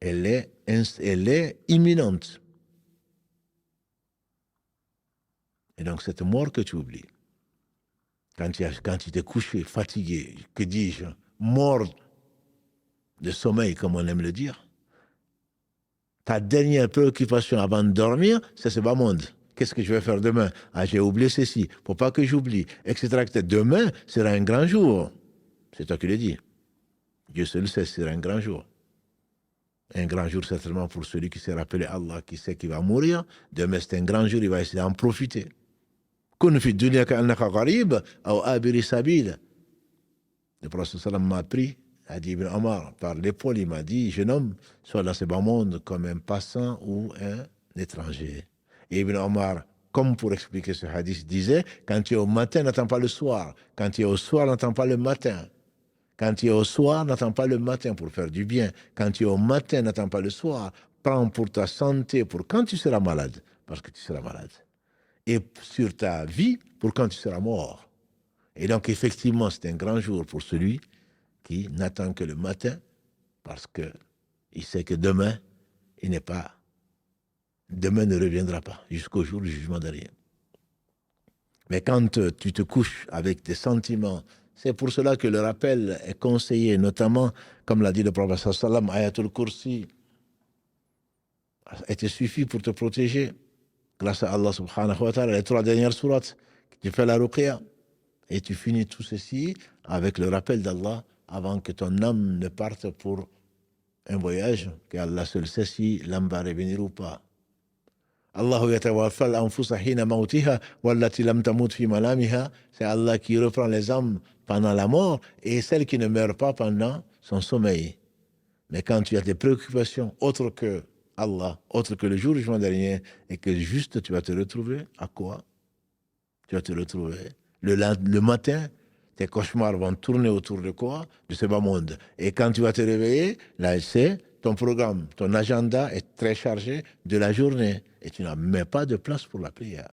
Elle est imminente. Et donc, cette mort que tu oublies, quand tu t'es couché, fatigué, que dis-je, mort de sommeil, comme on aime le dire, ta dernière préoccupation avant de dormir, c'est ce bas monde. Qu'est-ce que je vais faire demain? Ah, j'ai oublié ceci, faut pas que j'oublie, etc., etc. Demain sera un grand jour. C'est toi qui le dis. Dieu seul sait, ce sera un grand jour. Un grand jour, certainement, pour celui qui s'est rappelé Allah, qui sait qu'il va mourir. Demain, c'est un grand jour, il va essayer d'en profiter. Le prophète sallam m'a pris, a dit Ibn Omar, par l'épaule, il m'a dit, jeune homme, sois dans ce bas monde comme un passant ou un étranger. Et Ibn Omar, comme pour expliquer ce hadith, disait, quand tu es au matin, n'attends pas le soir. Quand tu es au soir, n'attends pas le matin. Quand tu es au soir, n'attends pas le matin pour faire du bien. Quand tu es au matin, n'attends pas le soir. Prends pour ta santé, pour quand tu seras malade, parce que tu seras malade. Et sur ta vie, pour quand tu seras mort. Et donc, effectivement, c'est un grand jour pour celui qui n'attend que le matin, parce qu'il sait que demain, demain ne reviendra pas, jusqu'au jour du jugement dernier. Mais quand tu te couches avec des sentiments, c'est pour cela que le rappel est conseillé, notamment, comme l'a dit le prophète sallam, Ayatul Kursi, elle te suffit pour te protéger, grâce à Allah subhanahu wa ta'ala, les 3 dernières sourates, tu fais la ruqya, et tu finis tout ceci avec le rappel d'Allah avant que ton âme ne parte pour un voyage, qu'Allah seul sait si l'âme va revenir ou pas. Allahu yatawaffa al-anfusa hina mautiha wallati lam tamut fi malamiha. C'est Allah qui reprend les âmes pendant la mort et celles qui ne meurent pas pendant son sommeil. Mais quand tu as des préoccupations autres que Allah, autres que le jour du jugement dernier, et que juste tu vas te retrouver à quoi? Tu vas te retrouver le matin, tes cauchemars vont tourner autour de quoi? De ce bas monde. Et quand tu vas te réveiller, là, c'est ton programme, ton agenda est très chargé de la journée et tu n'as même pas de place pour la prière.